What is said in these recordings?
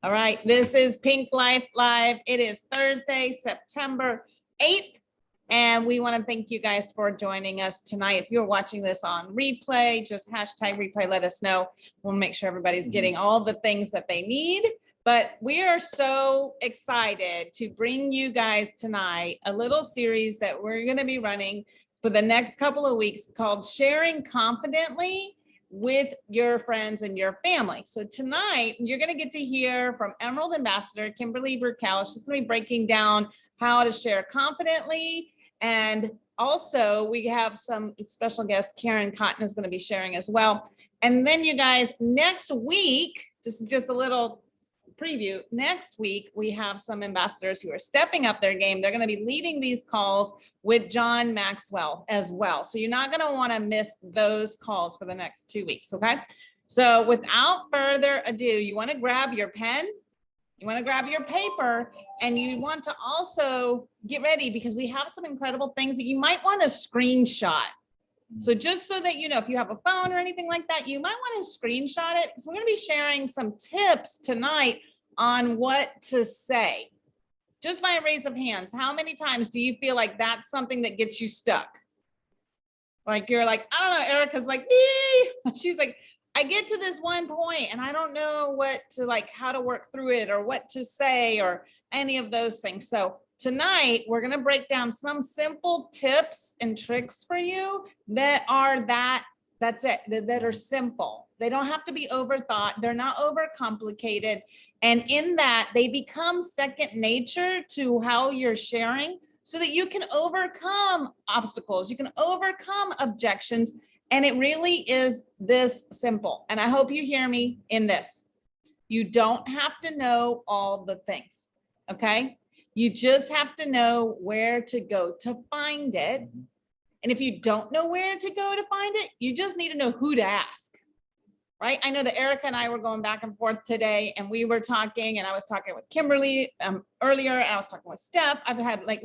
All right, this is Pink Life Live. It is Thursday, September 8th, and we want to thank you guys for joining us tonight. If you're watching this on replay, just hashtag replay, let us know. We'll make sure everybody's getting all the things that they need. But we are so excited to bring you guys tonight a little series that we're going to be running for the next couple of weeks called Sharing Confidently with your friends and your family. So tonight, you're going to get to hear from Emerald Ambassador Kimberly Burkell. She's going to be breaking down how to share confidently. And also, we have some special guests. Karen Cotton is going to be sharing as well. And then you guys, next week, this is just a little preview. Next week, we have some ambassadors who are stepping up their game. They're going to be leading these calls with John Maxwell as well. So you're not going to want to miss those calls for the next 2 weeks. Okay. So without further ado, you want to grab your pen, you want to grab your paper, and you want to also get ready because we have some incredible things that you might want to screenshot. So just so that you know, if you have a phone or anything like that, you might want to screenshot it because we're going to be sharing some tips tonight on what to say. Just by a raise of hands, how many times do you feel like that's something that gets you stuck? Like you're like, I don't know, Erica's like, ee! She's like, I get to this one point and I don't know what to like, how to work through it or what to say or any of those things. So tonight, we're going to break down some simple tips and tricks for you that are that's it, that are simple. They don't have to be overthought. They're not overcomplicated. And in that, they become second nature to how you're sharing so that you can overcome obstacles. You can overcome objections. And it really is this simple. And I hope you hear me in this. You don't have to know all the things, okay? You just have to know where to go to find it. And if you don't know where to go to find it, you just need to know who to ask, right? I know that Erica and I were going back and forth today and we were talking and I was talking with Kimberly earlier. I was talking with Steph. I've had like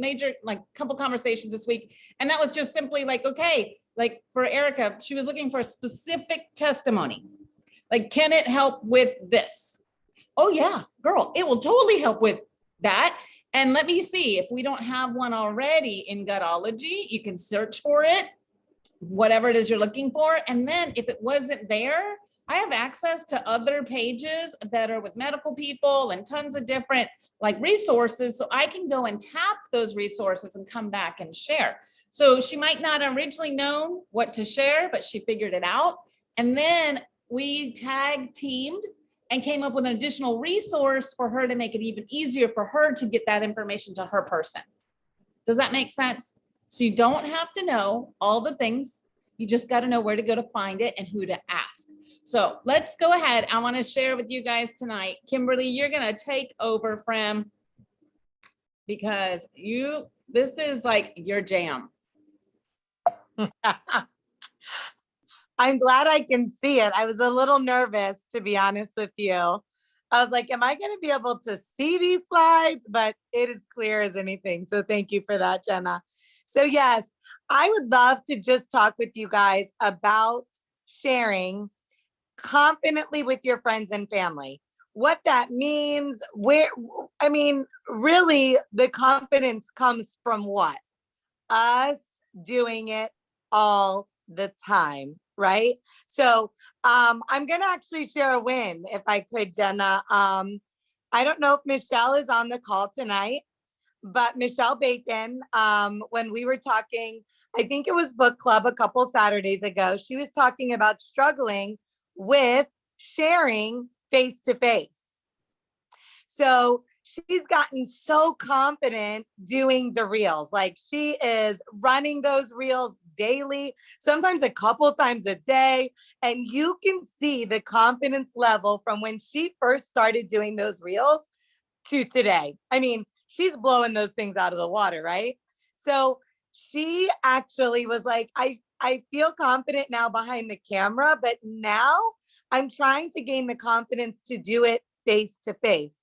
couple conversations this week. And that was just simply like, okay, like for Erica, she was looking for a specific testimony. Like, can it help with this? Oh yeah, girl, it will totally help with that. And let me see if we don't have one already in Gutology, you can search for it, whatever it is you're looking for. And then if it wasn't there, I have access to other pages that are with medical people and tons of different like resources. So I can go and tap those resources and come back and share. So she might not originally know what to share, but she figured it out. And then we tag teamed and came up with an additional resource for her to make it even easier for her to get that information to her person. Does that make sense? So you don't have to know all the things. You just got to know where to go to find it and who to ask. So let's go ahead. I want to share with you guys tonight. Kimberly, you're going to take over from, because this is like your jam. I'm glad I can see it. I was a little nervous, to be honest with you. I was like, am I going to be able to see these slides? But it is clear as anything. So thank you for that, Jenna. So yes, I would love to just talk with you guys about sharing confidently with your friends and family. What that means, really the confidence comes from what? Us doing it all the time. Right? So I'm going to actually share a win if I could, Jenna. I don't know if Michelle is on the call tonight, but Michelle Bacon, when we were talking, I think it was book club a couple Saturdays ago, she was talking about struggling with sharing face to face. So she's gotten so confident doing the reels. Like she is running those reels daily, sometimes a couple times a day. And you can see the confidence level from when she first started doing those reels to today. I mean, she's blowing those things out of the water, right? So she actually was like, I feel confident now behind the camera, but now I'm trying to gain the confidence to do it face to face.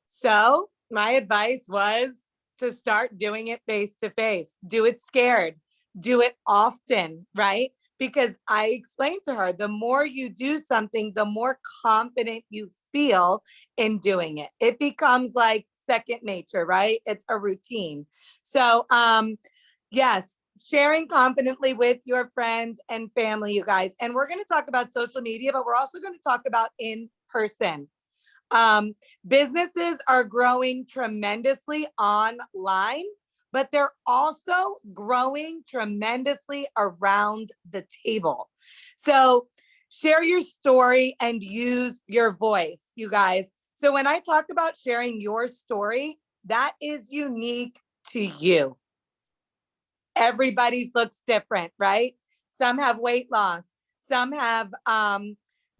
So my advice was to start doing it face to face. Do it scared. Do it often, right? Because I explained to her, the more you do something, the more confident you feel in doing it. It becomes like second nature, right? It's a routine. So, yes, sharing confidently with your friends and family, you guys. And we're going to talk about social media, but we're also going to talk about in person. Businesses are growing tremendously online, but they're also growing tremendously around the table. So share your story and use your voice, you guys. So when I talk about sharing your story, that is unique to you. Everybody's looks different, right? Some have weight loss, some have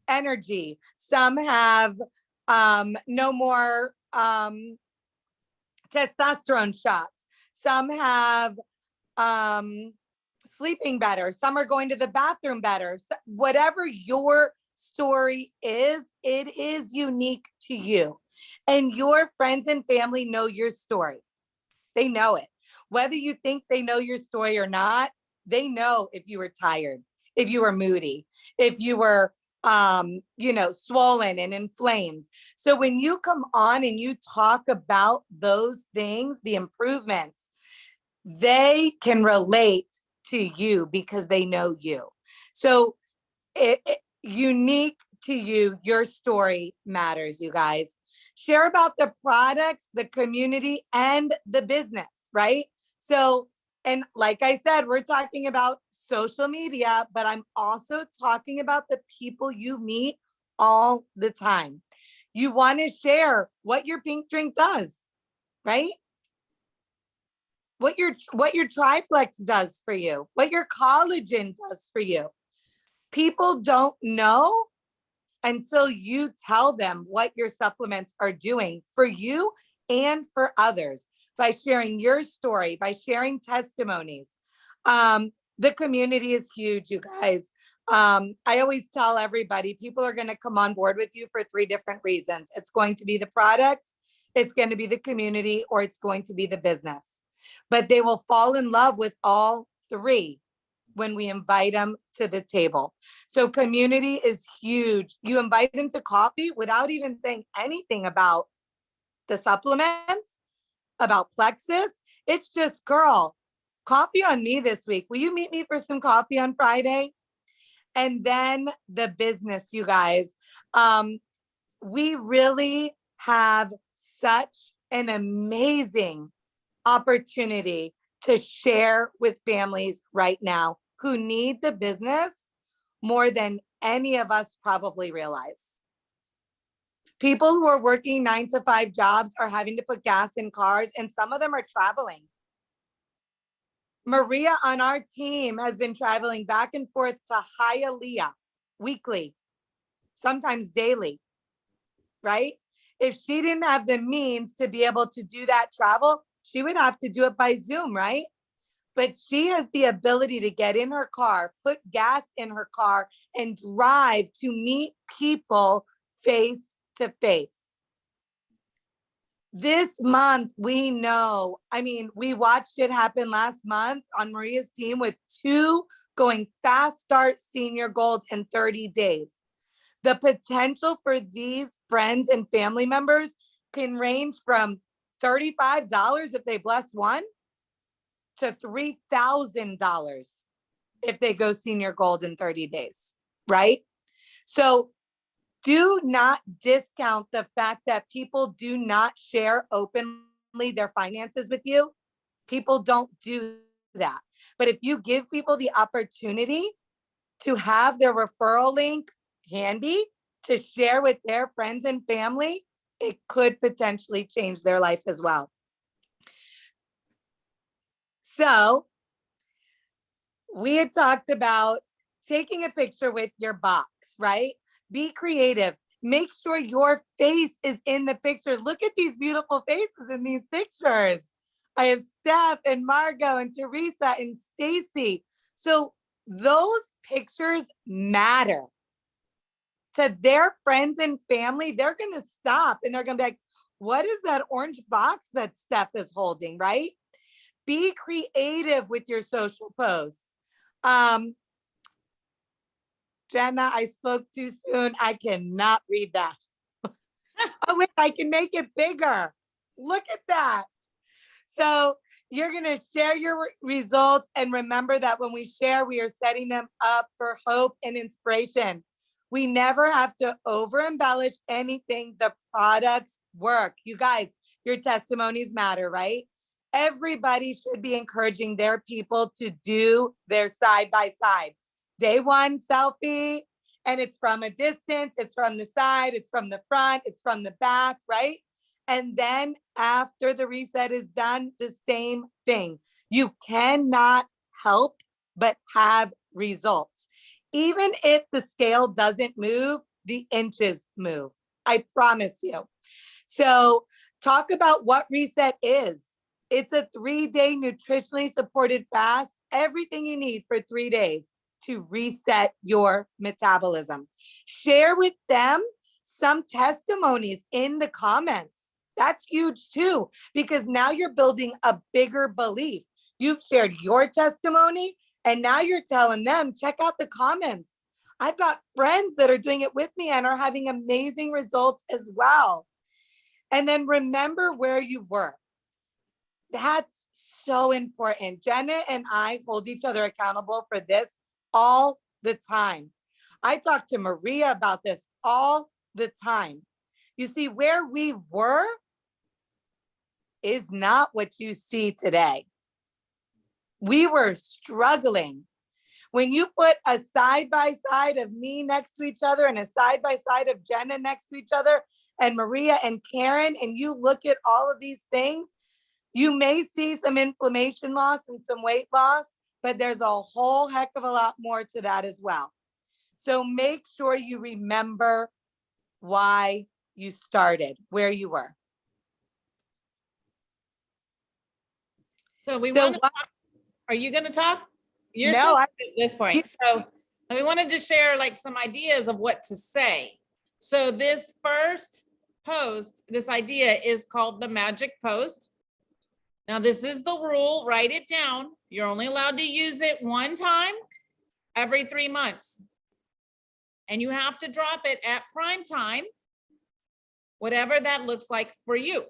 energy, some have no more testosterone shots, some have um, sleeping better, some are going to the bathroom better. So whatever your story is, it is unique to you. And your friends and family know your story. They know it. Whether you think they know your story or not, they know if you were tired, if you were moody, if you were swollen and inflamed. So when you come on and you talk about those things, the improvements, they can relate to you because they know you. So unique to you, your story matters, you guys. Share about the products, the community, and the business, right? So, and like I said, we're talking about social media, but I'm also talking about the people you meet all the time. You want to share what your pink drink does, right? What your triplex does for you, what your collagen does for you. People don't know until you tell them what your supplements are doing for you and for others by sharing your story, by sharing testimonies. The community is huge, you guys. I always tell everybody, people are going to come on board with you for three different reasons. It's going to be the products, it's going to be the community, or it's going to be the business. But they will fall in love with all three when we invite them to the table. So community is huge. You invite them to coffee without even saying anything about the supplements, about Plexus. It's just, girl, coffee on me this week. Will you meet me for some coffee on Friday? And then the business, you guys. We really have such an amazing opportunity to share with families right now who need the business more than any of us probably realize. People who are working 9-to-5 jobs are having to put gas in cars, and some of them are traveling. Maria on our team has been traveling back and forth to Hialeah weekly, sometimes daily, right? If she didn't have the means to be able to do that travel, she would have to do it by Zoom, right? But she has the ability to get in her car, put gas in her car, and drive to meet people face to face. This month, we know, we watched it happen last month on Maria's team with 2 going fast start senior gold in 30 days. The potential for these friends and family members can range from $35 if they bless one to $3,000 if they go senior gold in 30 days, right? So do not discount the fact that people do not share openly their finances with you. People don't do that. But if you give people the opportunity to have their referral link handy to share with their friends and family, it could potentially change their life as well. So we had talked about taking a picture with your box, right? Be creative. Make sure your face is in the picture. Look at these beautiful faces in these pictures. I have Steph and Margot and Teresa and Stacy. So those pictures matter to their friends and family. They're going to stop and they're going to be like, what is that orange box that Steph is holding, right? Be creative with your social posts. Jenna, I spoke too soon. I cannot read that. Oh, wait, I can make it bigger. Look at that. So you're going to share your results. And remember that when we share, we are setting them up for hope and inspiration. We never have to over embellish anything. The products work. You guys, your testimonies matter, right? Everybody should be encouraging their people to do their side by side. Day one selfie, and it's from a distance, it's from the side, it's from the front, it's from the back, right? And then after the reset is done, the same thing. You cannot help but have results. Even if the scale doesn't move, the inches move. I promise you. So talk about what reset is. It's a 3-day nutritionally supported fast, everything you need for 3 days to reset your metabolism. Share with them some testimonies in the comments. That's huge too, because now you're building a bigger belief. You've shared your testimony, and now you're telling them, check out the comments. I've got friends that are doing it with me and are having amazing results as well. And then remember where you were. That's so important. Jenna and I hold each other accountable for this all the time. I talk to Maria about this all the time. You see, where we were is not what you see today. We were struggling. When you put a side by side of me next to each other and a side by side of Jenna next to each other and Maria and Karen, and you look at all of these things, you may see some inflammation loss and some weight loss, but there's a whole heck of a lot more to that as well. So make sure you remember why you started, where you were. So we want to talk. Are you going to talk? You're no, at this point. So we wanted to share like some ideas of what to say. So this first post, this idea is called the magic post. Now this is the rule, write it down. You're only allowed to use it one time every 3 months. And you have to drop it at prime time, whatever that looks like for you.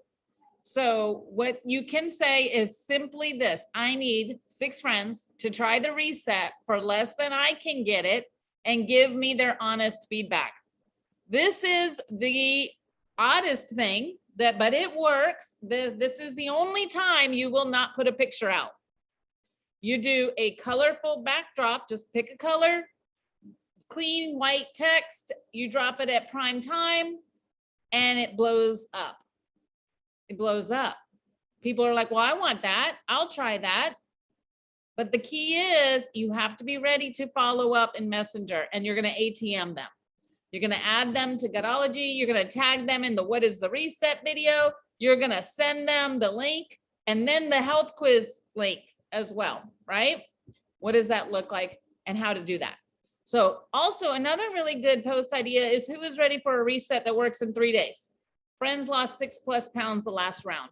So what you can say is simply this: I need 6 friends to try the reset for less than I can get it and give me their honest feedback. This is the oddest thing but it works. This is the only time you will not put a picture out. You do a colorful backdrop, just pick a color, clean white text, you drop it at prime time, and it blows up. It blows up. People are like, well, I want that. I'll try that. But the key is you have to be ready to follow up in Messenger, and you're going to ATM them. You're going to add them to Gutology. You're going to tag them in the What is the Reset video. You're going to send them the link and then the health quiz link as well, right? What does that look like and how to do that? So also another really good post idea is who is ready for a reset that works in 3 days? Friends lost 6+ pounds the last round.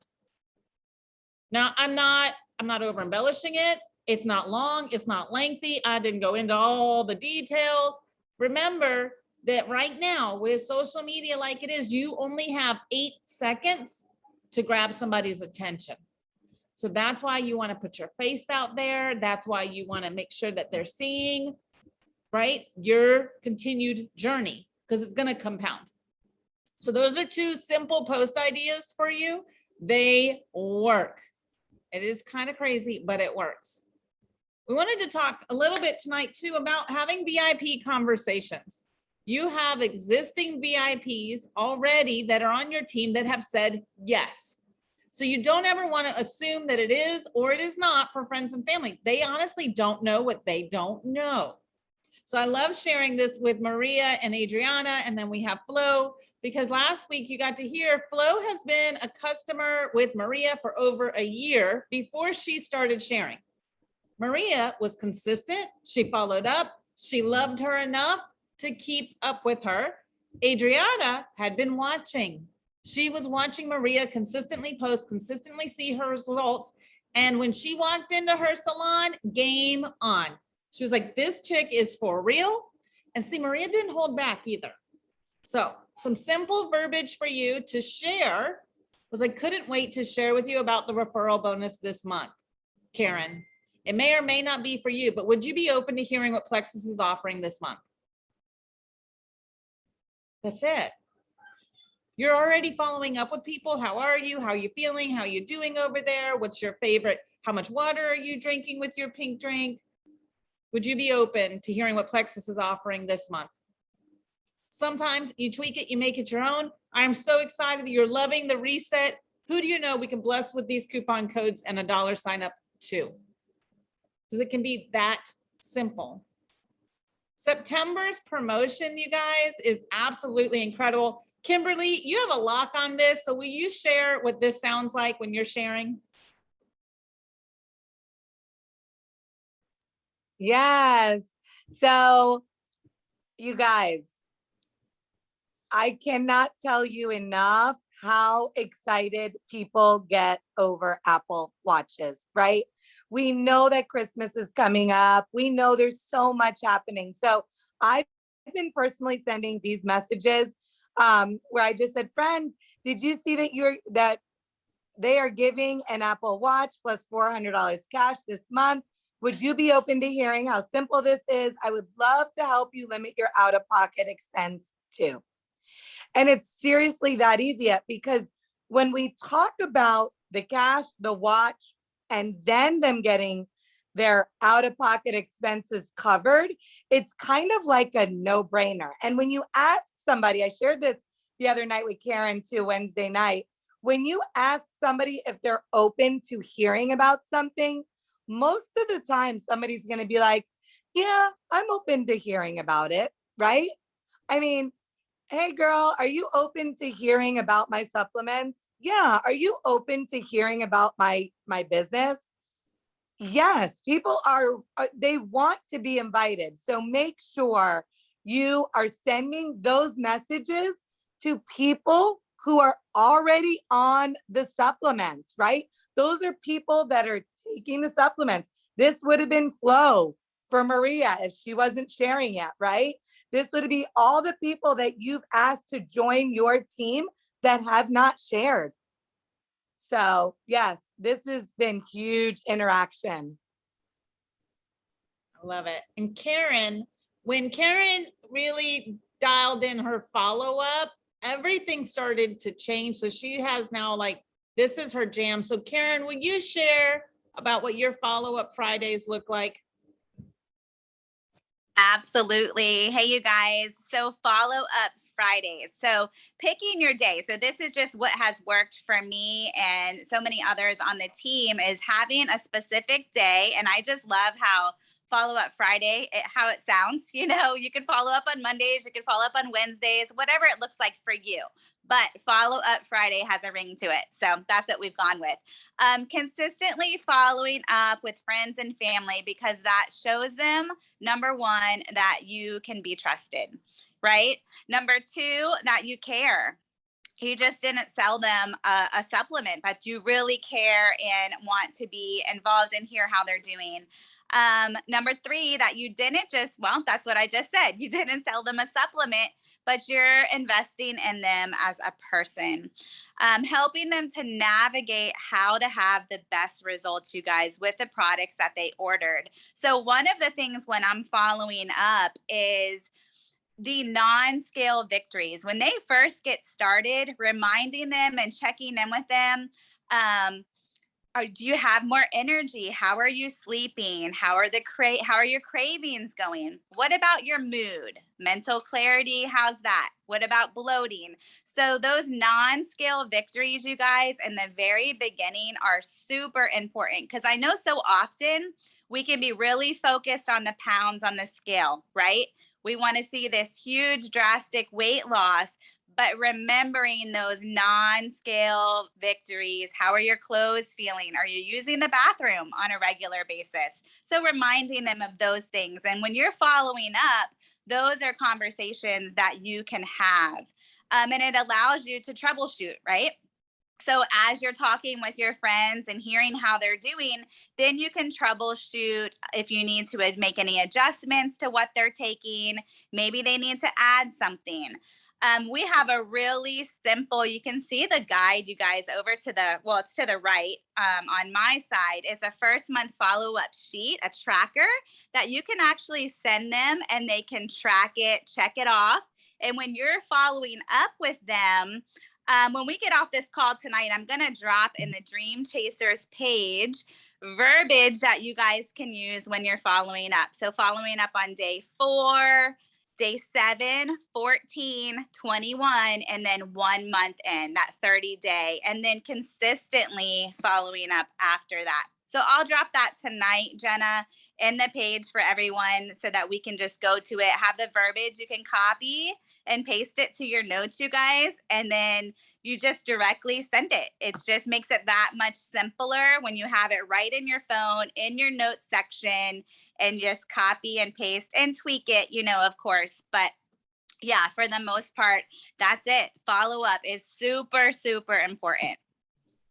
Now I'm not over embellishing it. It's not long, it's not lengthy. I didn't go into all the details. Remember that right now with social media like it is, you only have 8 seconds to grab somebody's attention. So that's why you want to put your face out there. That's why you want to make sure that they're seeing, right, your continued journey, because it's going to compound. So those are 2 simple post ideas for you. They work. It is kind of crazy, but it works. We wanted to talk a little bit tonight too about having VIP conversations. You have existing VIPs already that are on your team that have said yes. So you don't ever want to assume that it is or it is not for friends and family. They honestly don't know what they don't know. So I love sharing this with Maria and Adriana, and then we have Flo, because last week you got to hear Flo has been a customer with Maria for over a year before she started sharing. Maria was consistent. She followed up. She loved her enough to keep up with her. Adriana had been watching. She was watching Maria consistently post, consistently see her results. And when she walked into her salon, game on. She was like, this chick is for real. And see, Maria didn't hold back either. So some simple verbiage for you to share, because I couldn't wait to share with you about the referral bonus this month, Karen. It may or may not be for you, but would you be open to hearing what Plexus is offering this month? That's it. You're already following up with people. How are you? How are you feeling? How are you doing over there? What's your favorite? How much water are you drinking with your pink drink? Would you be open to hearing what Plexus is offering this month? Sometimes you tweak it, you make it your own. I'm so excited that you're loving the reset. Who do you know we can bless with these coupon codes and $1 sign up too? Because it can be that simple. September's promotion, you guys, is absolutely incredible. Kimberly, you have a lock on this, so will you share what this sounds like when you're sharing? Yes. So, you guys, I cannot tell you enough how excited people get over Apple Watches, right? We know that Christmas is coming up. We know there's so much happening. So I've been personally sending these messages where I just said, friend, did you see that they are giving an Apple Watch plus $400 cash this month? Would you be open to hearing how simple this is? I would love to help you limit your out-of-pocket expense too. And it's seriously that easy, because when we talk about the cash, the watch, and then them getting their out-of-pocket expenses covered, it's kind of like a no-brainer. And when you ask somebody, I shared this the other night with Karen too, Wednesday night, when you ask somebody if they're open to hearing about something, most of the time somebody's going to be like, yeah, I'm open to hearing about it, right? I mean, hey girl, are you open to hearing about my supplements? Yeah. Are you open to hearing about my business? Yes, people they want to be invited. So make sure you are sending those messages to people who are already on the supplements, right? Those are people that are taking the supplements. This would have been Flo for Maria if she wasn't sharing yet, right? This would be all the people that you've asked to join your team that have not shared. So yes, this has been huge interaction. I love it. And Karen, when Karen really dialed in her follow-up, everything started to change. So she has now, like, this is her jam. So Karen, will you share about what your follow-up Fridays look like? Absolutely. Hey, you guys. So follow up Fridays. So picking your day. So this is just what has worked for me and so many others on the team, is having a specific day. And I just love how follow up Friday, how it sounds. You know, you can follow up on Mondays, you can follow up on Wednesdays, whatever it looks like for you. But follow up Friday has a ring to it. So that's what we've gone with. Consistently following up with friends and family, because that shows them, number one, that you can be trusted, right? Number two, that you care. You just didn't sell them a supplement, but you really care and want to be involved and hear how they're doing. Number three, that you didn't just, well, that's what I just said. You didn't sell them a supplement, but you're investing in them as a person. Helping them to navigate how to have the best results, you guys, with the products that they ordered. So one of the things when I'm following up is the non-scale victories. When they first get started, reminding them and checking in with them. Do you have more energy? How are you sleeping? How are your cravings going? What about your mood? Mental clarity, how's that? What about bloating? So those non-scale victories, you guys, in the very beginning are super important, because I know so often we can be really focused on the pounds on the scale, right? We want to see this huge, drastic weight loss, but remembering those non-scale victories. How are your clothes feeling? Are you using the bathroom on a regular basis? So reminding them of those things. And when you're following up, those are conversations that you can have. And it allows you to troubleshoot, right? So as you're talking with your friends and hearing how they're doing, then you can troubleshoot if you need to make any adjustments to what they're taking. Maybe they need to add something. We have a really simple, you can see the guide, you guys, over to the, well, it's to the right on my side. It's a first month follow-up sheet, a tracker that you can actually send them and they can track it, check it off. And when you're following up with them, when we get off this call tonight, I'm going to drop in the Dream Chasers page verbiage that you guys can use when you're following up. So following up on day 4, day 7, 14, 21, and then 1 month in, that 30-day, and then consistently following up after that. So I'll drop that tonight, Jenna, in the page for everyone so that we can just go to it, have the verbiage you can copy and paste it to your notes, you guys, and then you just directly send it. It just makes it that much simpler when you have it right in your phone, in your notes section, and just copy and paste and tweak it, you know, of course. But yeah, for the most part, that's it. Follow up is super, super important.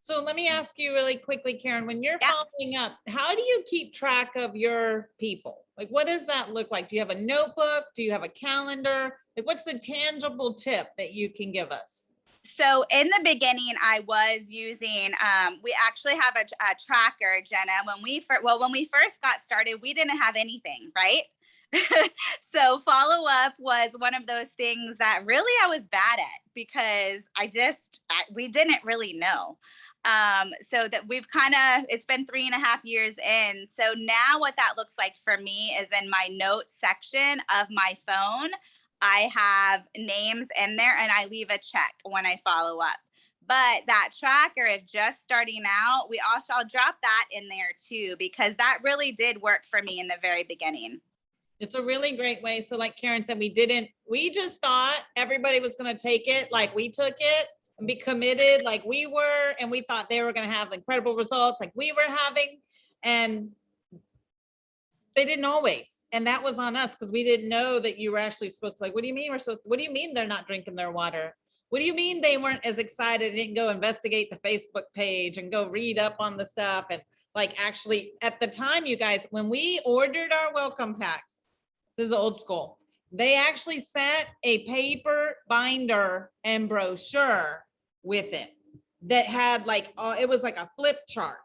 So let me ask you really quickly, Karen, when you're Yeah. following up, how do you keep track of your people? Like, what does that look like? Do you have a notebook? Do you have a calendar? Like, what's the tangible tip that you can give us? So in the beginning, I was using, we actually have a tracker, Jenna. When we first got started, we didn't have anything, right? So follow up was one of those things that really I was bad at because we didn't really know. So that it's been 3.5 years in. So now what that looks like for me is in my notes section of my phone, I have names in there and I leave a check when I follow up. But that tracker, if just starting out, I'll drop that in there too, because that really did work for me in the very beginning. It's a really great way. So like Karen said, we just thought everybody was going to take it like we took it and be committed like we were. And we thought they were going to have incredible results like we were having. And they didn't always. And that was on us because we didn't know that you were actually supposed to, like, what do you mean what do you mean they're not drinking their water? What do you mean they weren't as excited, didn't go investigate the Facebook page and go read up on the stuff? And like, actually at the time, you guys, when we ordered our welcome packs, this is old school, they actually sent a paper binder and brochure with it that had like, it was like a flip chart.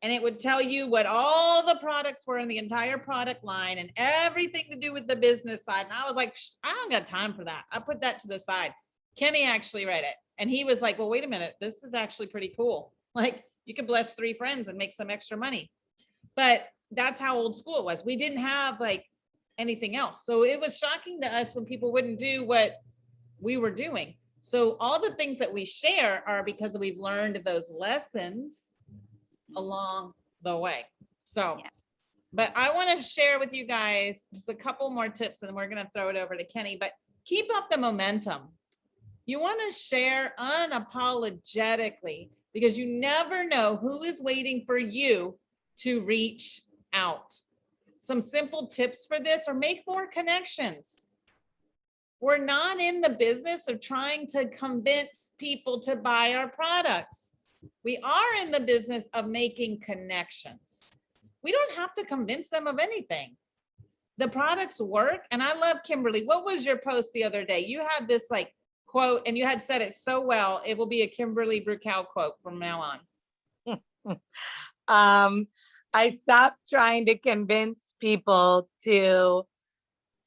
And it would tell you what all the products were in the entire product line and everything to do with the business side. And I was like, I don't got time for that. I put that to the side. Kenny actually read it. And he was like, well, wait a minute. This is actually pretty cool. Like, you could bless 3 friends and make some extra money. But that's how old school it was. We didn't have like anything else. So it was shocking to us when people wouldn't do what we were doing. So all the things that we share are because we've learned those lessons along the way. So, but I want to share with you guys just a couple more tips and we're going to throw it over to Kenny, but keep up the momentum. You want to share unapologetically because you never know who is waiting for you to reach out. Some simple tips for this, or make more connections. We're not in the business of trying to convince people to buy our products. We are in the business of making connections. We don't have to convince them of anything. The products work. And I love Kimberly. What was your post the other day? You had this like quote and you had said it so well. It will be a Kimberly Brucal quote from now on. I stopped trying to convince people to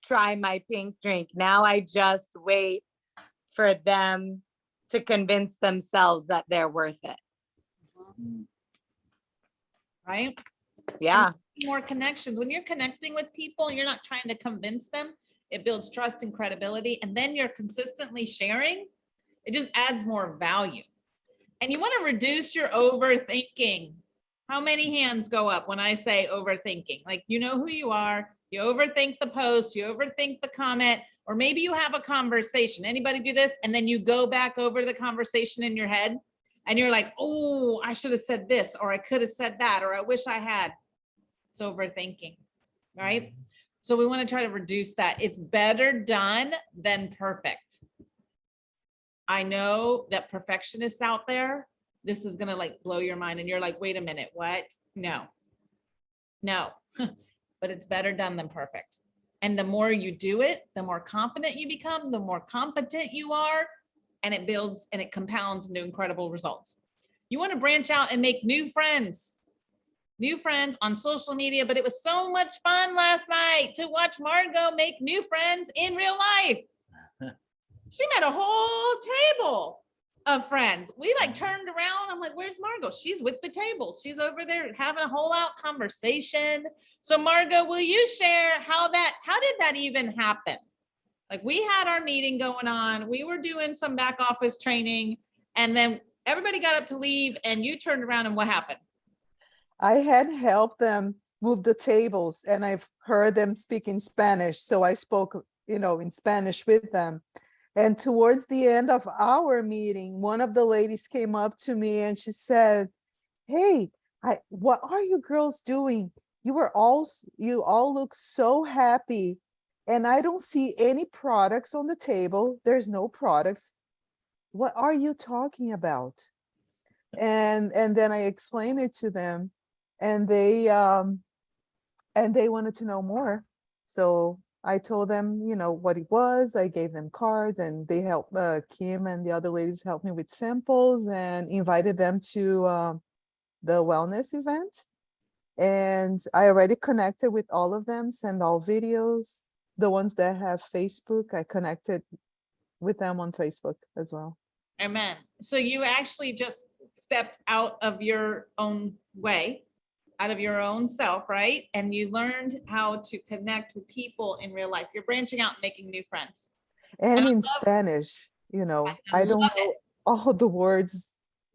try my pink drink. Now I just wait for them to convince themselves that they're worth it. Right? Yeah. More connections. When you're connecting with people, you're not trying to convince them. It builds trust and credibility. And then you're consistently sharing. It just adds more value. And you want to reduce your overthinking. How many hands go up when I say overthinking? Like, you know who you are. You overthink the post, you overthink the comment, or maybe you have a conversation. Anybody do this? And then you go back over the conversation in your head and you're like, oh, I should have said this, or I could have said that, or I wish I had. It's overthinking, right? So we want to try to reduce that. It's better done than perfect. I know that perfectionists out there, this is going to like blow your mind. And you're like, wait a minute, what? No, but it's better done than perfect. And the more you do it, the more confident you become, the more competent you are, and it builds and it compounds into incredible results. You want to branch out and make new friends on social media, but it was so much fun last night to watch Margot make new friends in real life. She met a whole table of friends. We like turned around. I'm like, where's Margot? She's with the table. She's over there having a whole out conversation. So Margot, will you share how did that even happen? Like, we had our meeting going on. We were doing some back office training, and then everybody got up to leave, and you turned around, and what happened? I had helped them move the tables, and I've heard them speak in Spanish. So I spoke, in Spanish with them. And towards the end of our meeting, one of the ladies came up to me and she said, "Hey, what are you girls doing? You all look so happy. And I don't see any products on the table. There's no products. What are you talking about?" And then I explained it to them, and they wanted to know more. So I told them, what it was. I gave them cards, and they helped, Kim and the other ladies helped me with samples, and invited them to the wellness event. And I already connected with all of them, send all videos. The ones that have Facebook, I connected with them on Facebook as well. Amen. So you actually just stepped out of your own way, out of your own self, right? And you learned how to connect with people in real life. You're branching out and making new friends. And I in love- Spanish, I I don't love know it. all the words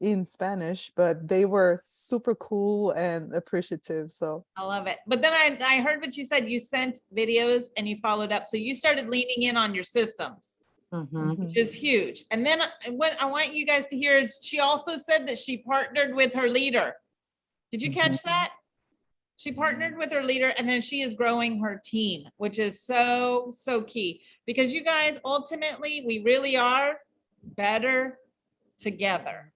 in Spanish, but they were super cool and appreciative. So I love it. But then I heard what you said. You sent videos and you followed up. So you started leaning in on your systems, which is huge. And then what I want you guys to hear is she also said that she partnered with her leader. Did you catch that? She partnered with her leader, and then she is growing her team, which is so, so key, because you guys, ultimately, we really are better together.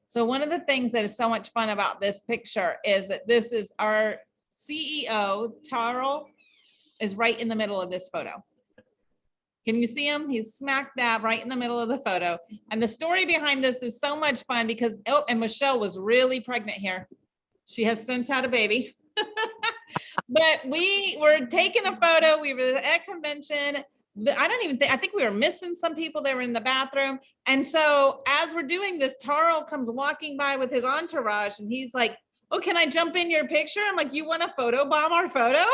So one of the things that is so much fun about this picture is that this is our CEO, Taro, is right in the middle of this photo. Can you see him? He's smack dab right in the middle of the photo. And the story behind this is so much fun because, and Michelle was really pregnant here. She has since had a baby. But we were taking a photo. We were at a convention. I think we were missing some people that were in the bathroom. And so as we're doing this, Taro comes walking by with his entourage, and he's like, "Oh, can I jump in your picture?" I'm like, "You want to photo bomb our photo?"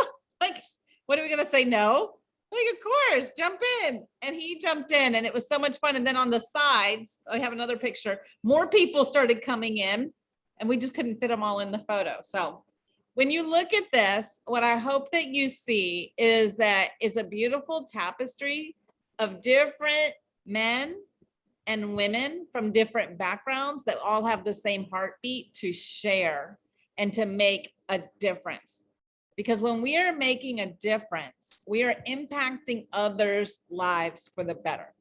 Like, what are we going to say? No. Like, of course, jump in. And he jumped in, and it was so much fun. And then on the sides, I have another picture. More people started coming in, and we just couldn't fit them all in the photo. So when you look at this, what I hope that you see is that it's a beautiful tapestry of different men and women from different backgrounds that all have the same heartbeat to share and to make a difference. Because when we are making a difference, we are impacting others' lives for the better.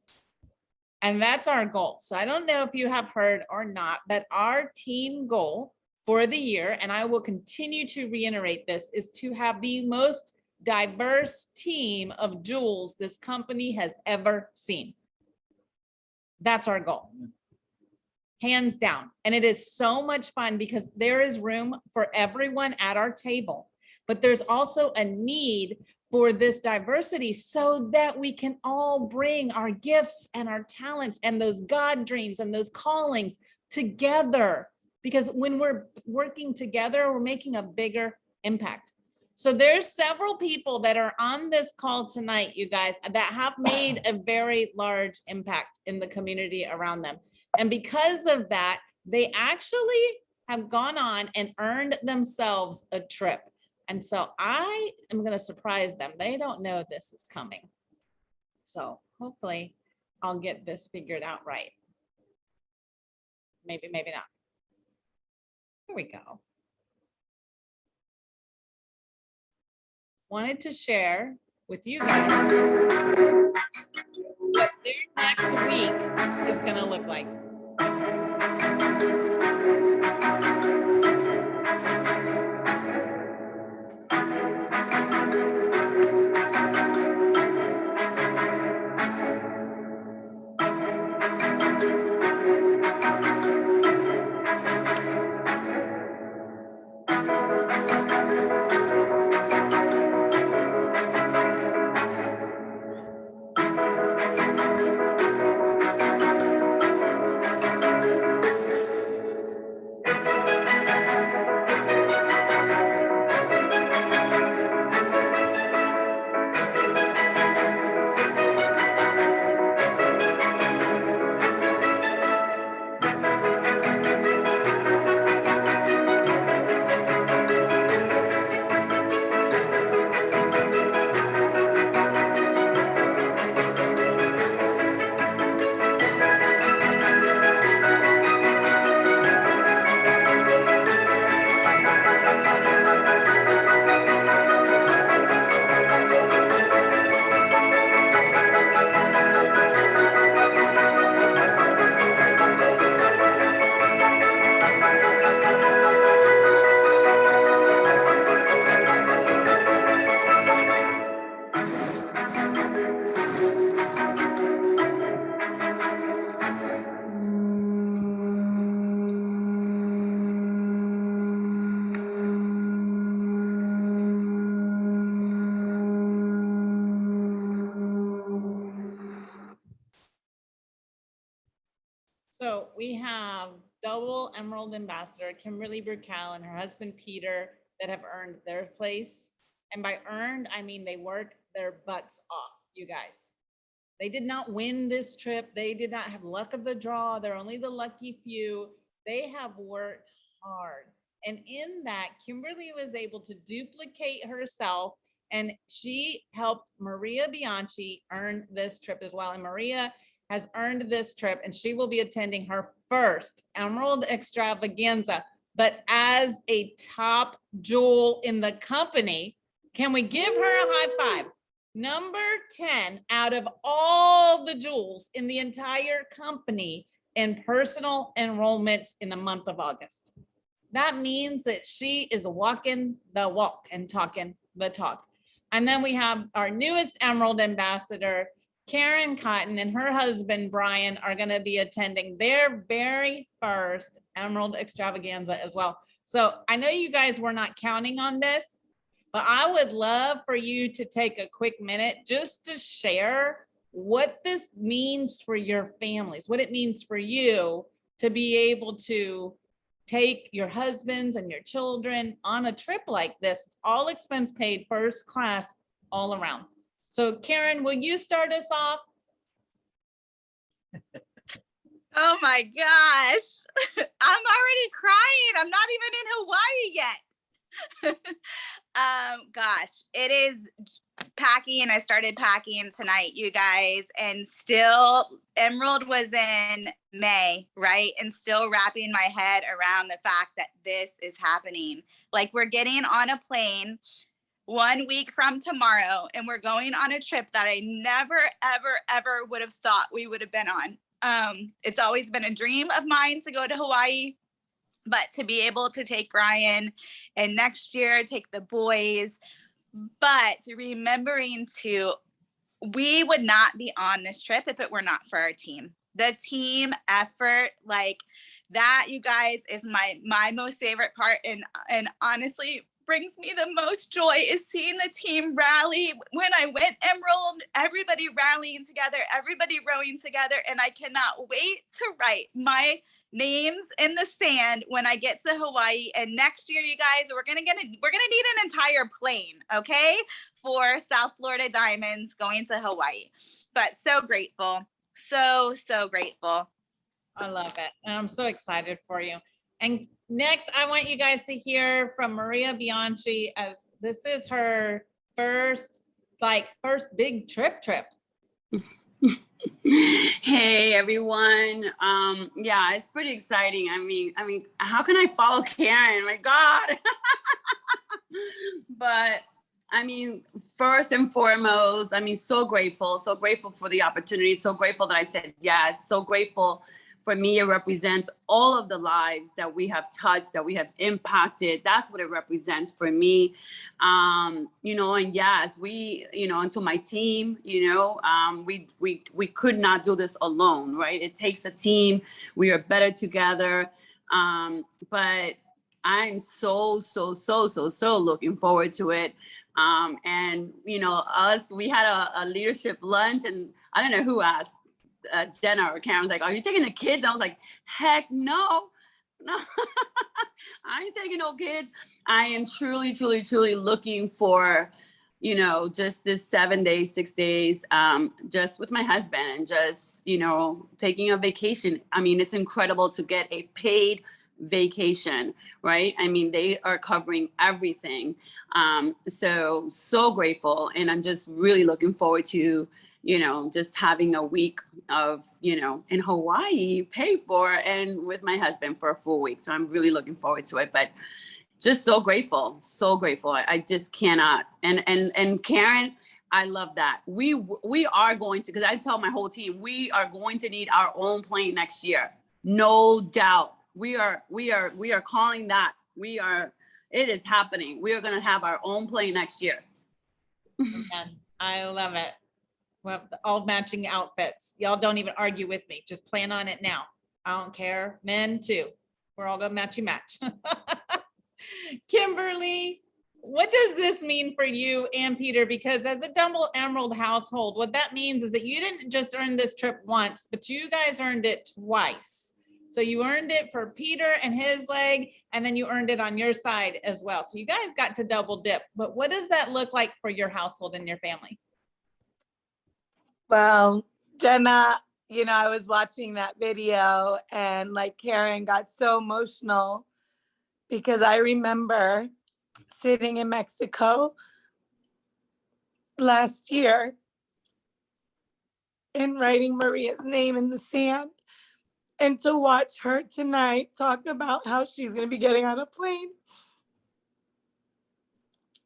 And that's our goal. So I don't know if you have heard or not, but our team goal for the year, and I will continue to reiterate this, is to have the most diverse team of jewels this company has ever seen. That's our goal, hands down. And it is so much fun because there is room for everyone at our table, but there's also a need for this diversity so that we can all bring our gifts and our talents and those God dreams and those callings together. Because when we're working together, we're making a bigger impact. So there's several people that are on this call tonight, you guys, that have made a very large impact in the community around them. And because of that, they actually have gone on and earned themselves a trip. And so I am going to surprise them. They don't know this is coming. So hopefully I'll get this figured out right. Maybe, maybe not. Here we go. Wanted to share with you guys what their next week is going to look like. So we have double Emerald Ambassador Kimberly Burkell and her husband Peter that have earned their place. And by earned, I mean they worked their butts off, you guys. They did not win this trip. They did not have luck of the draw. They're only the lucky few. They have worked hard. And in that, Kimberly was able to duplicate herself and she helped Maria Bianchi earn this trip as well. And Maria has earned this trip and she will be attending her first Emerald Extravaganza, but as a top jewel in the company. Can we give her a high five? Number 10 out of all the jewels in the entire company in personal enrollments in the month of August. That means that she is walking the walk and talking the talk. And then we have our newest Emerald Ambassador, Karen Cotton, and her husband, Brian, are going to be attending their very first Emerald Extravaganza as well. So I know you guys were not counting on this, but I would love for you to take a quick minute just to share what this means for your families, what it means for you to be able to take your husbands and your children on a trip like this. It's all expense paid, first class, all around. So Karen, will you start us off? Oh my gosh. I'm already crying. I'm not even in Hawaii yet. Gosh, it is packing. I started packing tonight, you guys, and still Emerald was in May, right? And still wrapping my head around the fact that this is happening. Like we're getting on a plane 1 week from tomorrow and we're going on a trip that I never, ever, ever would have thought we would have been on. It's always been a dream of mine to go to Hawaii. But to be able to take Brian and next year take the boys, but remembering to, we would not be on this trip if it were not for our team. The team effort, like that, you guys, is my most favorite part. And honestly, brings me the most joy is seeing the team rally. When I went Emerald, everybody rallying together, everybody rowing together, and I cannot wait to write my names in the sand when I get to Hawaii. And next year, you guys, we're gonna need an entire plane, okay, for South Florida Diamonds going to Hawaii. But so grateful, so grateful. I love it. And I'm so excited for you. And next, I want you guys to hear from Maria Bianchi, as this is her first big trip. Hey everyone. Yeah, it's pretty exciting. I mean, how can I follow Karen? My God. But I mean, first and foremost, I mean, so grateful for the opportunity, so grateful that I said yes, so grateful. For me, it represents all of the lives that we have touched, that we have impacted. That's what it represents for me. And yes, we, and to my team, we could not do this alone, right? It takes a team. We are better together. But I'm so looking forward to it. And, we had a leadership lunch, and I don't know who asked, Jenna or Karen was like, are you taking the kids? I was like, heck no. I ain't taking no kids. I am truly looking for, just this 7 days, 6 days, just with my husband and just, taking a vacation. I mean, it's incredible to get a paid vacation, right? I mean, they are covering everything. So grateful. And I'm just really looking forward to, just having a week of, in Hawaii paid for and with my husband for a full week. So I'm really looking forward to it, but just so grateful. I just cannot. And Karen, I love that. We are going to, because I tell my whole team, we are going to need our own plane next year. No doubt. We are calling that. It is happening. We are going to have our own plane next year. I love it. We'll have all matching outfits. Y'all don't even argue with me. Just plan on it now. I don't care. Men too. We're all gonna match. Kimberly, What does this mean for you and Peter? Because as a double emerald household, what that means is that you didn't just earn this trip once, but you guys earned it twice. So you earned it for Peter and his leg, and then you earned it on your side as well. So you guys got to double dip. But what does that look like for your household and your family? Well, Jenna, you know, I was watching that video and like Karen got so emotional because I remember sitting in Mexico last year and writing Maria's name in the sand. And to watch her tonight talk about how she's going to be getting on a plane.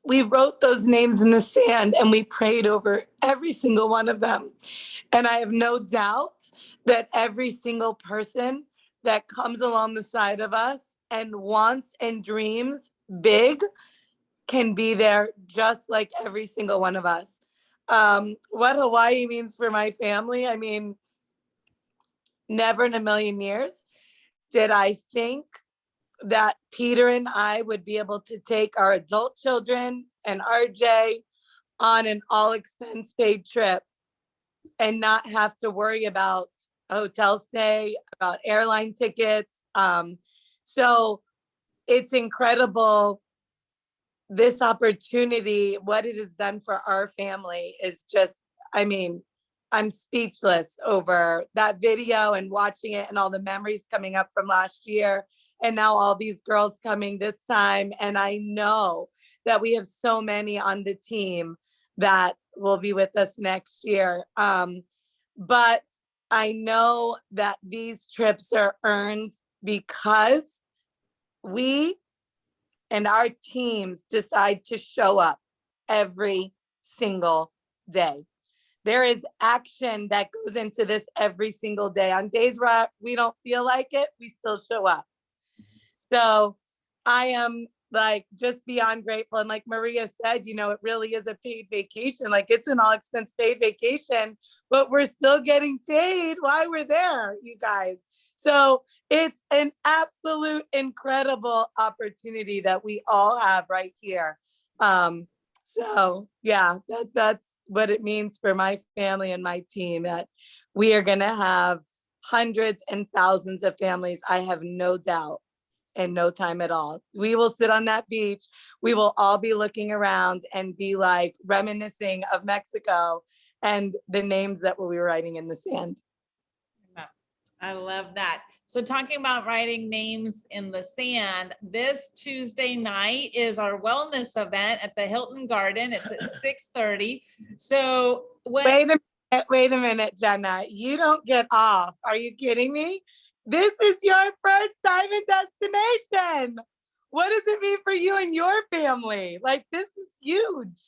We wrote those names in the sand and we prayed over every single one of them. And I have no doubt that every single person that comes along the side of us and wants and dreams big can be there just like every single one of us. What Hawaii means for my family, I mean, never in a million years did I think that Peter and I would be able to take our adult children and RJ on an all expense paid trip and not have to worry about a hotel stay, about airline tickets. So it's incredible. This opportunity, what it has done for our family is just, I mean, I'm speechless over that video and watching it and all the memories coming up from last year. And now all these girls coming this time. And I know that we have so many on the team that will be with us next year. But I know that these trips are earned because we and our teams decide to show up every single day. There is action that goes into this every single day. On days where we don't feel like it, we still show up. So I am like just beyond grateful. And like Maria said, you know, it really is a paid vacation. Like it's an all expense paid vacation, but we're still getting paid while we're there, you guys. So it's an absolute incredible opportunity that we all have right here. So yeah, that's what it means for my family and my team, that we are going to have hundreds and thousands of families. I have no doubt in no time at all. We will sit on that beach. We will all be looking around and be like reminiscing of Mexico and the names that we were writing in the sand. I love that. So talking about writing names in the sand, this Tuesday night is our wellness event at the Hilton Garden. It's at 6:30. So wait a minute, Jenna. You don't get off. Are you kidding me? This is your first time in destination. What does it mean for you and your family? Like, this is huge.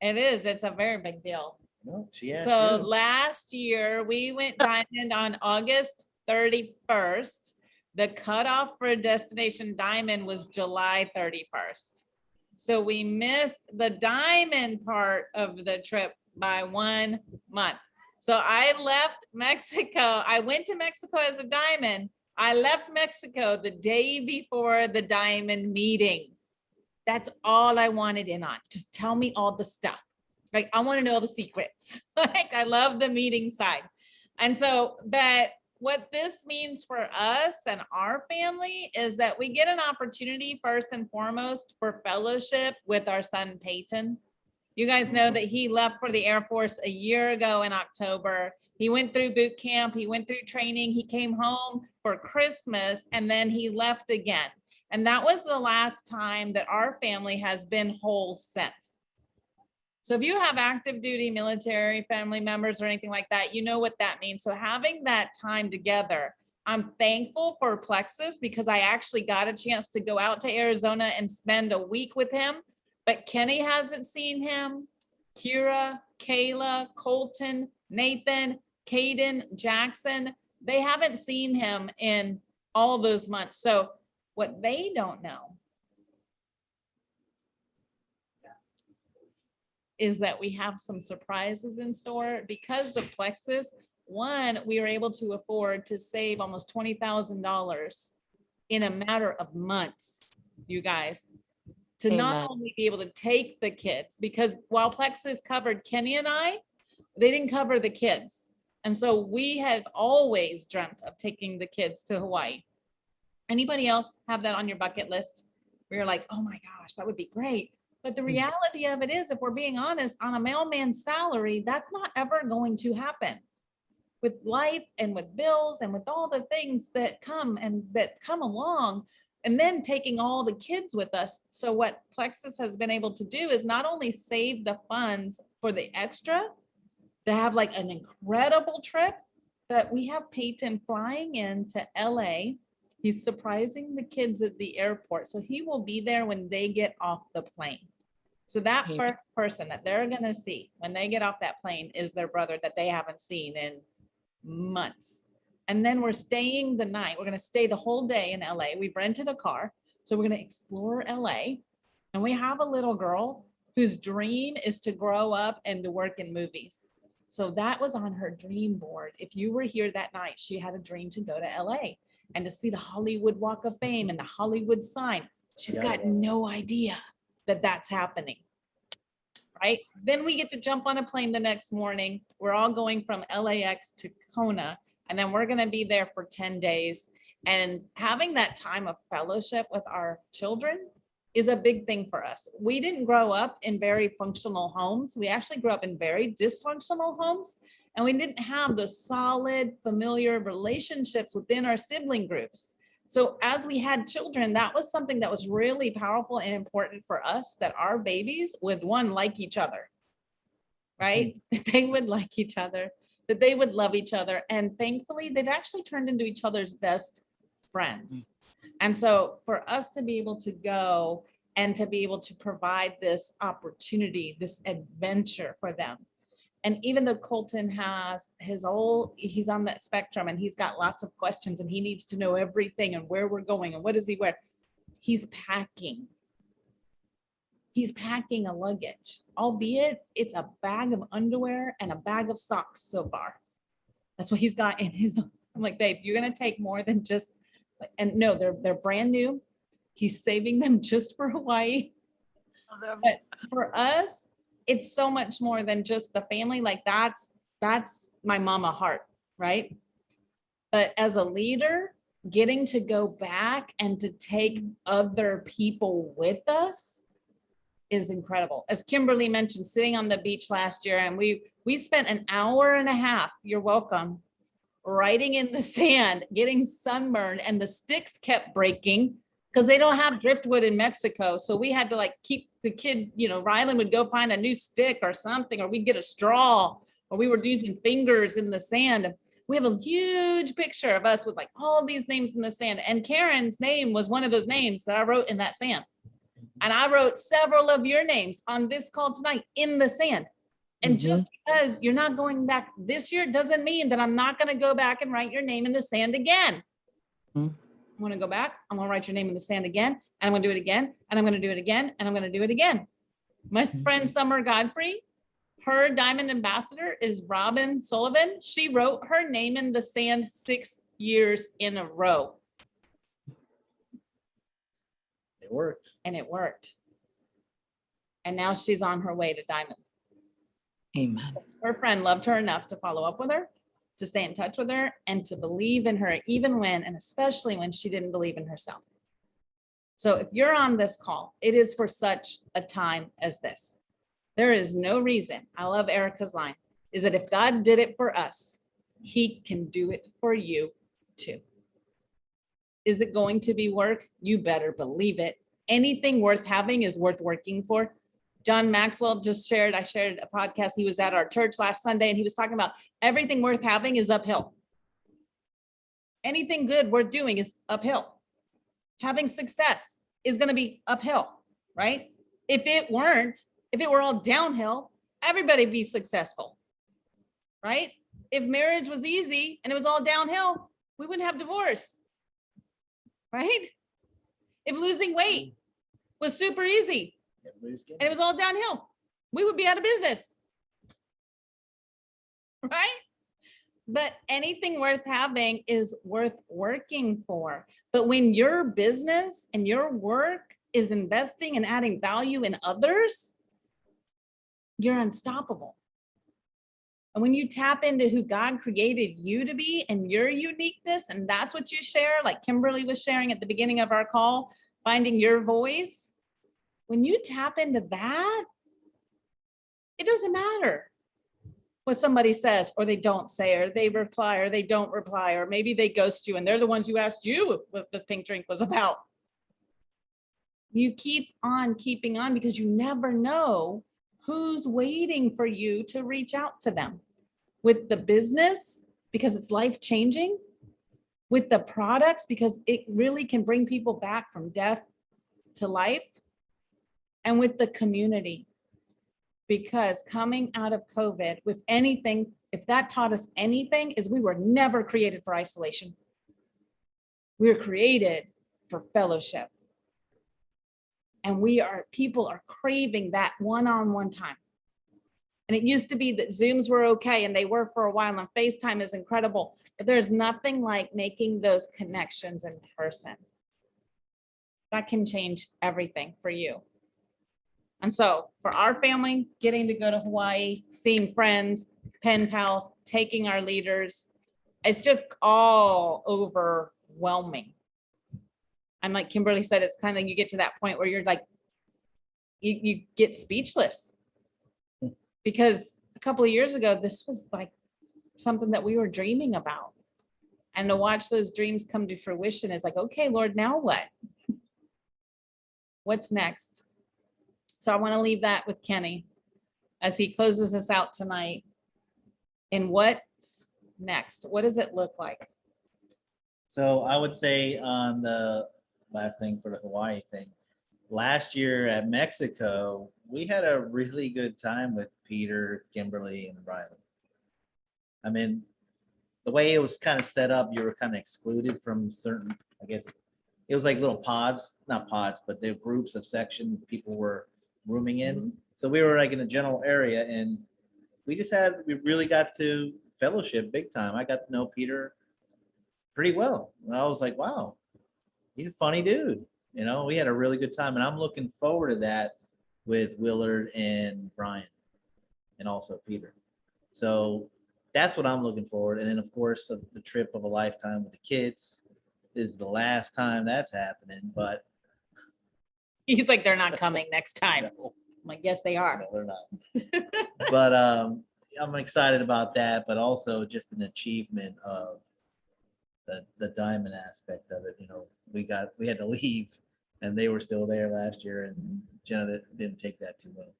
It is. It's a very big deal. No, she asked So you. last year we went diamond on August 31st. The cutoff for Destination Diamond was July 31st. So we missed the diamond part of the trip by 1 month. So I left Mexico. I went to Mexico as a diamond. I left Mexico the day before the diamond meeting. That's all I wanted in on. Just tell me all the stuff. Like, I want to know the secrets. Like, I love the meeting side. And so that what this means for us and our family is that we get an opportunity first and foremost for fellowship with our son, Peyton. You guys know that he left for the Air Force a year ago in October. He went through boot camp. He went through training. He came home for Christmas and then he left again. And that was the last time that our family has been whole since. So if you have active duty military family members or anything like that, you know what that means. So having that time together, I'm thankful for Plexus because I actually got a chance to go out to Arizona and spend a week with him. But Kenny hasn't seen him. Kira, Kayla, Colton, Nathan, Caden, Jackson, they haven't seen him in all those months. So what they don't know is that we have some surprises in store because of Plexus. One, we were able to afford to save almost $20,000 in a matter of months, you guys, to not Amen. only be able to take the kids, because while Plexus covered Kenny and I, they didn't cover the kids. And so we had always dreamt of taking the kids to Hawaii. Anybody else have that on your bucket list? Where you're like, oh my gosh, that would be great. But the reality of it is, if we're being honest, on a mailman's salary, that's not ever going to happen. With life and with bills and with all the things that come and that come along, and then taking all the kids with us. So what Plexus has been able to do is not only save the funds for the extra, to have like an incredible trip, but we have Peyton flying into LA. He's surprising the kids at the airport. So he will be there when they get off the plane. So that Amen. first person that they're going to see when they get off that plane is their brother that they haven't seen in months. And then we're staying the night. We're going to stay the whole day in LA. We've rented a car. So we're going to explore LA. And we have a little girl whose dream is to grow up and to work in movies. So that was on her dream board. If you were here that night, she had a dream to go to LA and to see the Hollywood Walk of Fame and the Hollywood sign. She's got no idea that that's happening. Right? Then we get to jump on a plane the next morning. We're all going from LAX to Kona, and then we're going to be there for 10 days. And having that time of fellowship with our children is a big thing for us. We didn't grow up in very functional homes. We actually grew up in very dysfunctional homes, and we didn't have the solid, familiar relationships within our sibling groups. So as we had children, that was something that was really powerful and important for us, that our babies would, one, like each other, right? They would like each other, that they would love each other. And thankfully, they've actually turned into each other's best friends. And so for us to be able to go and to be able to provide this opportunity, this adventure for them. And even though Colton has he's on that spectrum and he's got lots of questions and he needs to know everything and where we're going and what does he wear, he's packing. He's packing a luggage, albeit it's a bag of underwear and a bag of socks so far. That's what he's got in his. I'm like, babe, you're gonna take more than just. And no, they're brand new. He's saving them just for Hawaii. But for us, it's so much more than just the family. Like that's my mama heart, right? But as a leader, getting to go back and to take other people with us is incredible. As Kimberly mentioned, sitting on the beach last year, and we spent an hour and a half, you're welcome, riding in the sand, getting sunburned, and the sticks kept breaking because they don't have driftwood in Mexico. So we had to like keep the kid, Rylan would go find a new stick or something, or we'd get a straw, or we were using fingers in the sand. We have a huge picture of us with like all these names in the sand. And Karen's name was one of those names that I wrote in that sand. And I wrote several of your names on this call tonight in the sand. And just because you're not going back this year doesn't mean that I'm not going to go back and write your name in the sand again. I'm going to go back. I'm going to write your name in the sand again. And I'm going to do it again. And I'm going to do it again. And I'm going to do it again. My friend Summer Godfrey, her diamond ambassador is Robin Sullivan. She wrote her name in the sand 6 years in a row. It worked. And it worked. And now she's on her way to diamond. Amen. Her friend loved her enough to follow up with her, to stay in touch with her, and to believe in her, even when, and especially when she didn't believe in herself. So if you're on this call, it is for such a time as this. There is no reason, I love Erica's line, is that if God did it for us, he can do it for you too. Is it going to be work? You better believe it. Anything worth having is worth working for. John Maxwell just shared, I shared a podcast. He was at our church last Sunday and he was talking about everything worth having is uphill. Anything good worth doing is uphill. Having success is going to be uphill, right? If it were all downhill, everybody'd be successful, right? If marriage was easy and it was all downhill, we wouldn't have divorce, right? If losing weight was super easy and it was all downhill, we would be out of business, right? But anything worth having is worth working for. But when your business and your work is investing and adding value in others, you're unstoppable. And when you tap into who God created you to be and your uniqueness, and that's what you share, like Kimberly was sharing at the beginning of our call, finding your voice, when you tap into that, it doesn't matter what somebody says, or they don't say, or they reply, or they don't reply, or maybe they ghost you and they're the ones who asked you what the pink drink was about. You keep on keeping on because you never know who's waiting for you to reach out to them. With the business, because it's life-changing. With the products, because it really can bring people back from death to life. And with the community, because coming out of COVID, with anything, if that taught us anything, is we were never created for isolation. We were created for fellowship. And people are craving that one-on-one time. And it used to be that Zooms were okay, and they were for a while, and FaceTime is incredible, but there's nothing like making those connections in person. That can change everything for you. And so for our family, getting to go to Hawaii, seeing friends, pen pals, taking our leaders, it's just all overwhelming. And like Kimberly said, it's kind of, you get to that point where you're like, you get speechless. Because a couple of years ago, this was like something that we were dreaming about. And to watch those dreams come to fruition is like, okay, Lord, now what? What's next? So I want to leave that with Kenny as he closes us out tonight. And what's next? What does it look like? So I would say on the last thing for the Hawaii thing, last year at Mexico, we had a really good time with Peter, Kimberly, and Riley. I mean, the way it was kind of set up, you were kind of excluded from certain, I guess, it was like little pods, not pods, but they're groups of section people were rooming in. So we were like in a general area, and we really got to fellowship big time. I got to know Peter pretty well. And I was like, wow, he's a funny dude. You know, we had a really good time, and I'm looking forward to that with Willard and Brian and also Peter. So that's what I'm looking forward. And then of course, the trip of a lifetime with the kids is the last time that's happening, but He's like, they're not coming next time. no, I'm like, yes, they are. no, they're not. But I'm excited about that, but also just an achievement of the diamond aspect of it. You know, we had to leave, and they were still there last year, and Jenna didn't take that too well.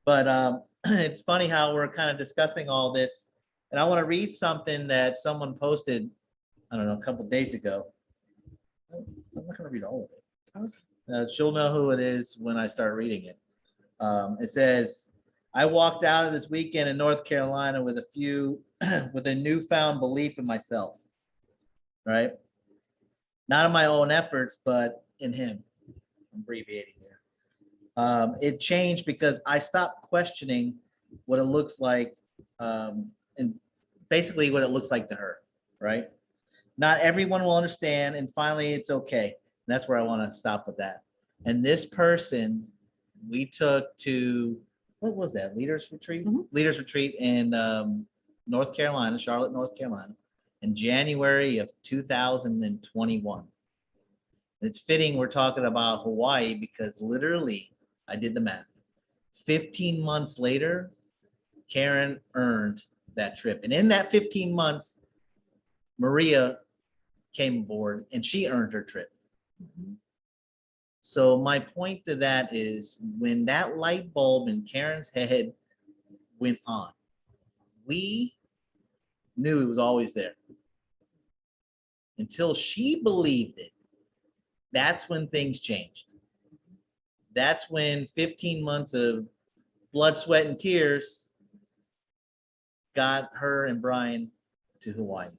But it's funny how we're kind of discussing all this, and I want to read something that someone posted, I don't know, a couple of days ago. I'm not going to read all of it. She'll know who it is when I start reading it. It says, I walked out of this weekend in North Carolina with with a newfound belief in myself, right? Not in my own efforts, but in him. I'm abbreviating here. It changed because I stopped questioning what it looks like, and basically what it looks like to her, right? Not everyone will understand, and finally it's okay. And that's where I want to stop with that. And this person we took to, what was that, Leaders Retreat? Leaders Retreat in North Carolina, Charlotte, North Carolina, in January of 2021. And it's fitting we're talking about Hawaii because literally, I did the math. 15 months later, Karen earned that trip. And in that 15 months, Maria came aboard and she earned her trip. So my point to that is when that light bulb in Karen's head went on, we knew it was always there. Until she believed it, that's when things changed. That's when 15 months of blood, sweat, and tears got her and Brian to Hawaii.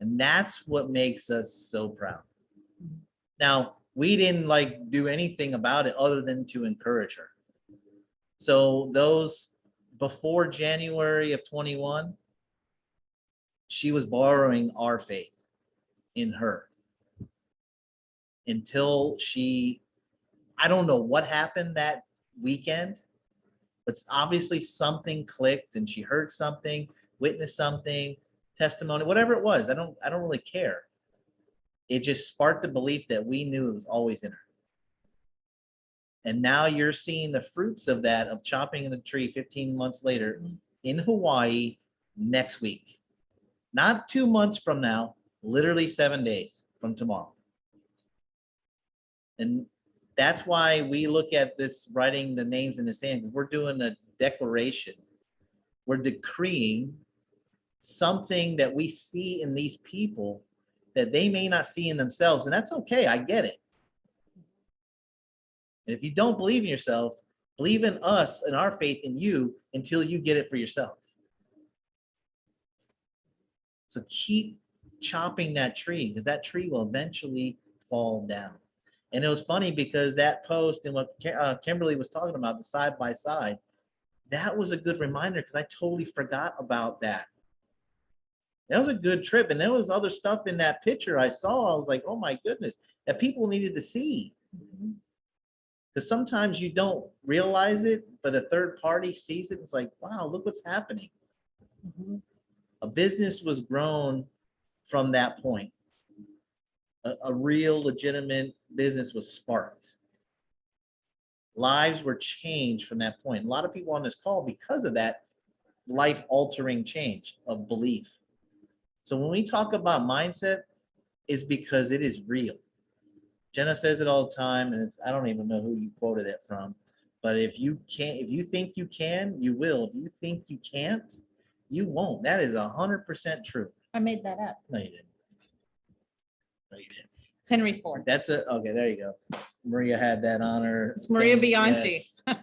And that's what makes us so proud. Now, we didn't do anything about it other than to encourage her. So those before January of 21, she was borrowing our faith in her until she I don't know what happened that weekend, but obviously something clicked and she heard something, witnessed something, testimony, whatever it was. I don't really care. It just sparked the belief that we knew it was always in her. And now you're seeing the fruits of that, of chopping the tree 15 months later in Hawaii next week. Not 2 months from now, literally 7 days from tomorrow. And that's why we look at this writing the names in the sand. We're doing a declaration. We're decreeing something that we see in these people that they may not see in themselves. And that's okay. I get it. And if you don't believe in yourself, believe in us and our faith in you until you get it for yourself. So keep chopping that tree, because that tree will eventually fall down. And it was funny because that post and what Kimberly was talking about, the side by side, that was a good reminder because I totally forgot about that. That was a good trip. And there was other stuff in that picture I saw. I was like, oh my goodness, that people needed to see. Because sometimes you don't realize it, but a third party sees it. It's like, wow, look what's happening. A business was grown from that point. A real legitimate business was sparked. Lives were changed from that point. A lot of people on this call, because of that life-altering change of belief. So when we talk about mindset, it's because it is real. Jenna says it all the time, and I don't even know who you quoted it from, but if you think you can, you will. If you think you can't, you won't. That is 100% true. I made that up. No, you didn't. No, you didn't. It's Henry Ford. Okay, there you go. Maria had that on her. It's Maria thing, Bianchi. yes.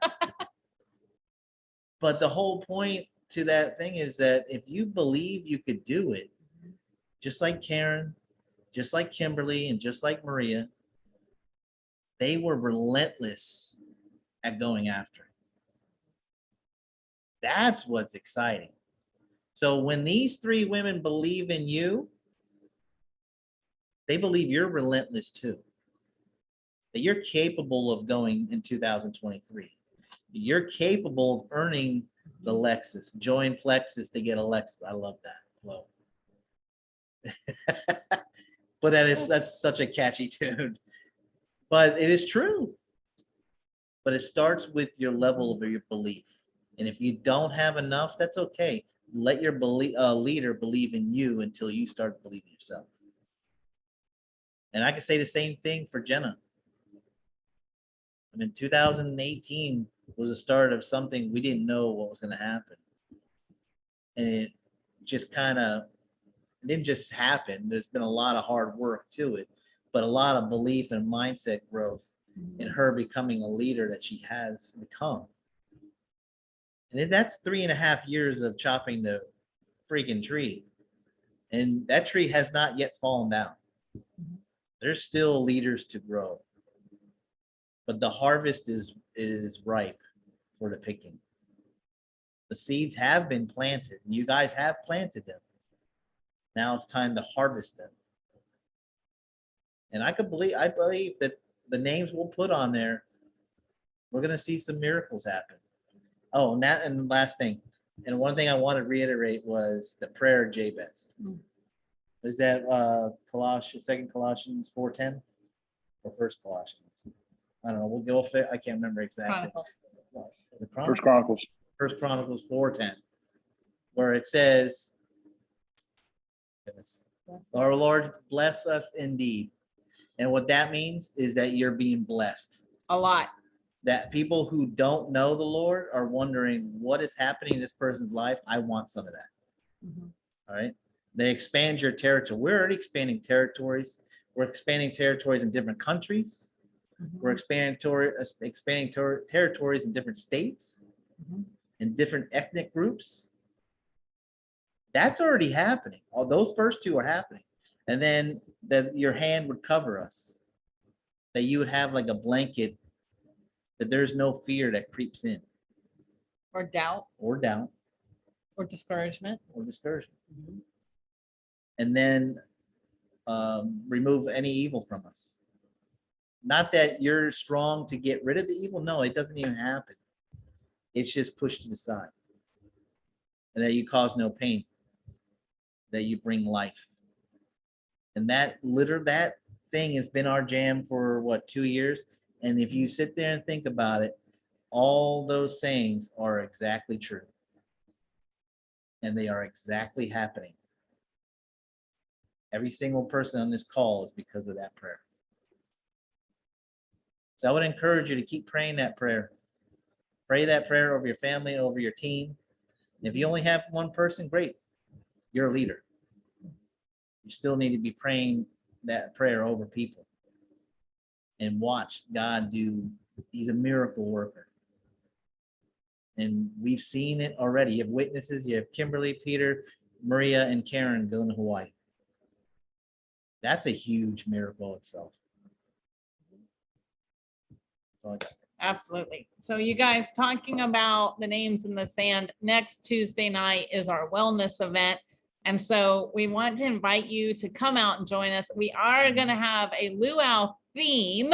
But the whole point to that thing is that if you believe you could do it, just like Karen, just like Kimberly, and just like Maria, they were relentless at going after it. That's what's exciting. So when these three women believe in you, they believe you're relentless too. That you're capable of going in 2023. You're capable of earning the Lexus. Join Plexus to get a Lexus. I love that flow. But that's such a catchy tune. But it is true. But it starts with your level of your belief. And if you don't have enough, that's okay. Let your leader believe in you until you start believing yourself. And I can say the same thing for Jenna. I mean, 2018 was the start of something we didn't know what was going to happen. And it just didn't just happen. There's been a lot of hard work to it, but a lot of belief and mindset growth in her becoming a leader that she has become. And that's 3.5 years of chopping the freaking tree. And that tree has not yet fallen down. There's still leaders to grow. But the harvest is ripe for the picking. The seeds have been planted. You guys have planted them. Now it's time to harvest them. And I believe that the names we'll put on there, we're going to see some miracles happen. Oh, and the last thing. And one thing I want to reiterate was the prayer of Jabez. Is that Second Colossians 4:10 or First Colossians? I don't know. We'll go fit. I can't remember exactly. Chronicles. First Chronicles 4:10, where it says, "Our Lord bless us indeed." And what that means is that you're being blessed. A lot. That people who don't know the Lord are wondering what is happening in this person's life. I want some of that. All right. They expand your territory. We're already expanding territories. We're expanding territories in different countries. We're expanding territories in different states, in different ethnic groups. That's already happening. All those first two are happening. And then that your hand would cover us. That you would have like a blanket, that there's no fear that creeps in. Or doubt. Or doubt. Or discouragement. Or discouragement. And then remove any evil from us. not that you're strong to get rid of the evil. No, it doesn't even happen. It's just pushed to the side. And that you cause no pain, that you bring life. And that thing has been our jam for what, 2 years? And if you sit there and think about it, all those sayings are exactly true. And they are exactly happening. Every single person on this call is because of that prayer. So I would encourage you to keep praying that prayer. Pray that prayer over your family, over your team. If you only have one person, great. You're a leader. You still need to be praying that prayer over people and watch God do. He's a miracle worker. And we've seen it already. You have witnesses. You have Kimberly, Peter, Maria, and Karen going to Hawaii. That's a huge miracle itself. That's all I got. Absolutely. So you guys, talking about the names in the sand, next Tuesday night is our wellness event. And so we want to invite you to come out and join us. We are going to have a luau theme.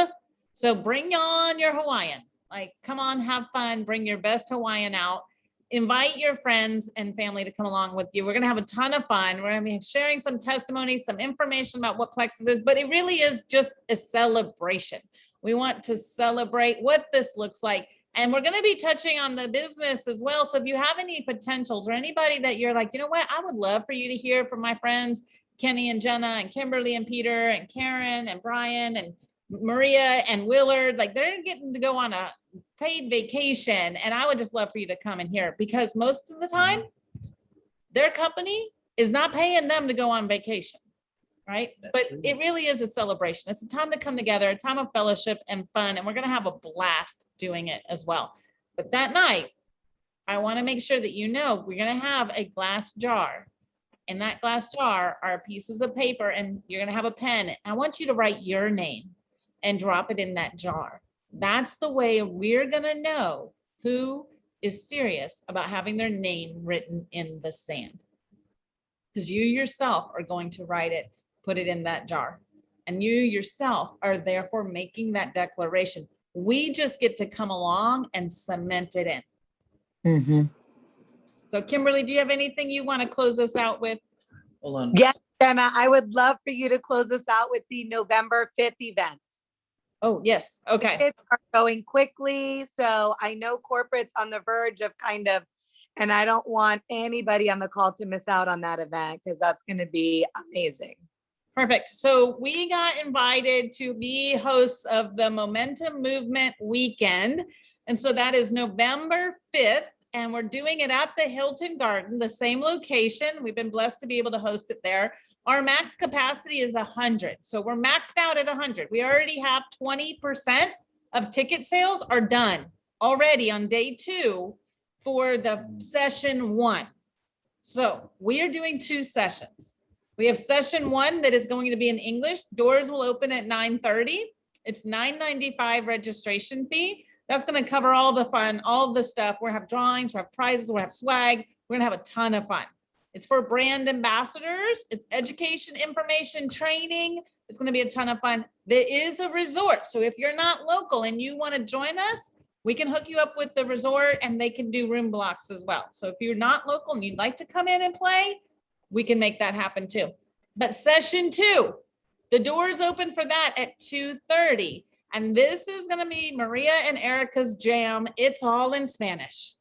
So bring on your Hawaiian. Like, come on, have fun, bring your best Hawaiian out. Invite your friends and family to come along with you. We're going to have a ton of fun. We're going to be sharing some testimonies, some information about what Plexus is, but it really is just a celebration. We want to celebrate what this looks like. And we're going to be touching on the business as well. So if you have any potentials or anybody that you're like, you know what, I would love for you to hear from my friends, Kenny and Jenna and Kimberly and Peter and Karen and Brian and Maria and Willard, like they're getting to go on a paid vacation. And I would just love for you to come and hear, because most of the time their company is not paying them to go on vacation. Right. That's But true. it really is a celebration. It's a time to come together, a time of fellowship and fun. And we're going to have a blast doing it as well. But that night, I want to make sure that you know we're going to have a glass jar. In that glass jar are pieces of paper, and you're going to have a pen. I want you to write your name and drop it in that jar. That's the way we're going to know who is serious about having their name written in the sand. Because you yourself are going to write it, put it in that jar. And you yourself are therefore making that declaration. We just get to come along and cement it in. Mm-hmm. So Kimberly, do you have anything you want to close us out with? Hold on. Yes, Jenna, I would love for you to close us out with the November 5th events. Oh, yes. Okay. It's going quickly. So I know corporate's on the verge of and I don't want anybody on the call to miss out on that event, because that's going to be amazing. Perfect. So we got invited to be hosts of the Momentum Movement Weekend. And so that is November 5th. And we're doing it at the Hilton Garden, the same location. We've been blessed to be able to host it there. Our max capacity is 100. So we're maxed out at 100. We already have 20% of ticket sales are done already on day 2 for the session 1. So we are doing 2 sessions. We have session 1 that is going to be in English. Doors will open at 9:30. It's $9.95 registration fee. That's going to cover all the fun, all the stuff. We're going to have drawings, we'll have prizes, we'll have swag. We're going to have a ton of fun. It's for brand ambassadors. It's education, information, training. It's going to be a ton of fun. There is a resort. So if you're not local and you want to join us, we can hook you up with the resort, and they can do room blocks as well. So if you're not local and you'd like to come in and play, we can make that happen too. But session 2, the doors open for that at 2:30. And this is going to be Maria and Erica's jam. It's all in Spanish.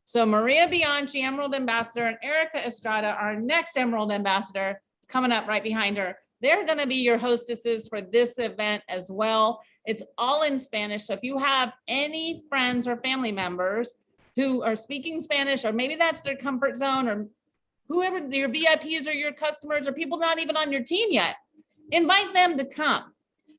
So Maria Bianchi, Emerald Ambassador, and Erica Estrada, our next Emerald Ambassador, is coming up right behind her. They're going to be your hostesses for this event as well. It's all in Spanish. So if you have any friends or family members who are speaking Spanish, or maybe that's their comfort zone, or whoever your VIPs or your customers or people not even on your team yet, invite them to come.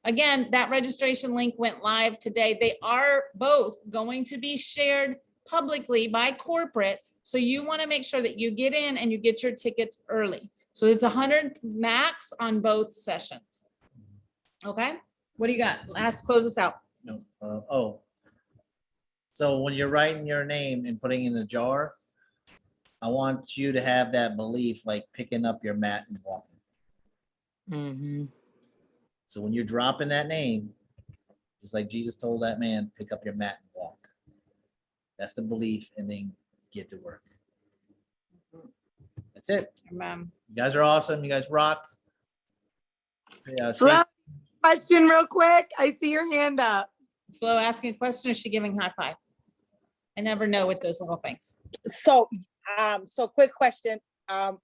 Again, that registration link went live today. They are both going to be shared publicly by corporate. So you want to make sure that you get in and you get your tickets early. So it's 100 max on both sessions. Okay. What do you got? Close us out. No. So when you're writing your name and putting in the jar, I want you to have that belief, like picking up your mat and walking. Mm-hmm. So when you're dropping that name, Just like Jesus told that man, pick up your mat and walk. That's the belief, and then get to work. That's it. Amen. You guys are awesome. You guys rock. Yeah, Flo, question real quick. I see your hand up. Flo asking a question, or is she giving high five? I never know with those little things. So, so quick question. I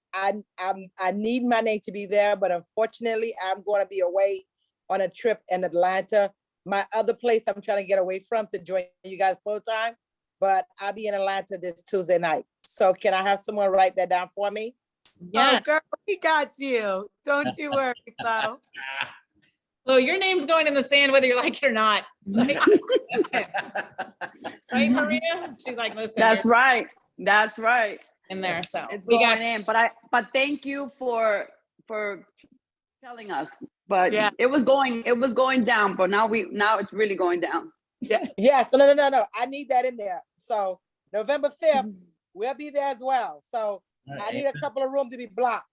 need my name to be there, but unfortunately, I'm going to be away on a trip in Atlanta. My other place I'm trying to get away from to join you guys full time, but I'll be in Atlanta this Tuesday night. So can I have someone write that down for me? Yeah. Oh, girl, we got you. Don't you worry, Flo. Flo, your name's going in the sand whether you like it or not. Like, listen. Right, Maria? She's like, listen, That's you're right. That's right. in there. So It's we going got in, but thank you for telling us. But Yeah. it was going down, but now it's really going down. Yes, no. I need that in there. So November 5th, we'll be there as well. So I need a couple of rooms to be blocked.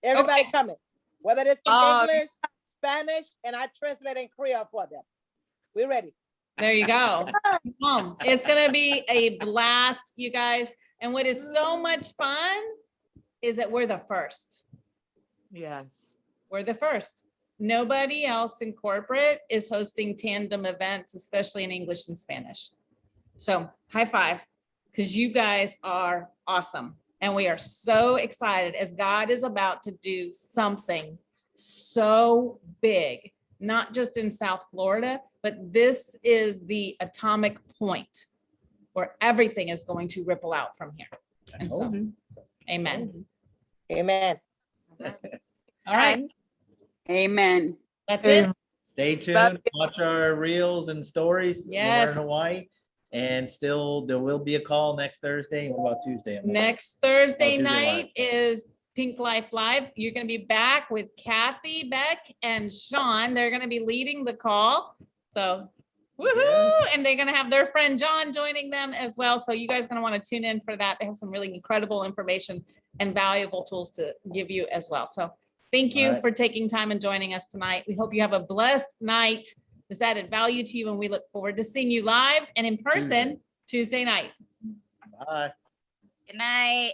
Everybody coming, whether they speak English, Spanish, and I translate in Creole for them. We're ready. there you go. It's gonna be a blast, you guys. And what is so much fun is that we're the first. Yes. We're the first. Nobody else in corporate is hosting tandem events, especially in English and Spanish. So high five, because you guys are awesome. And we are so excited as God is about to do something so big, not just in South Florida, but this is the atomic point where everything is going to ripple out from here. And so, amen. Amen. All right, Amen. that's it. Stay tuned. Watch our reels and stories. when we're Yes. in Hawaii. And still, there will be a call next Thursday. What about Tuesday? Next Thursday Tuesday night Live. is Pink Life Live. You're going to be back with Kathy, Beck, and Sean. They're going to be leading the call. So, woohoo! And they're going to have their friend John joining them as well. So you guys are going to want to tune in for that. They have some really incredible information and valuable tools to give you as well. So thank you All right. for taking time and joining us tonight. We hope you have a blessed night. This added value to you, and we look forward to seeing you live and in person Tuesday night. Bye. Good night.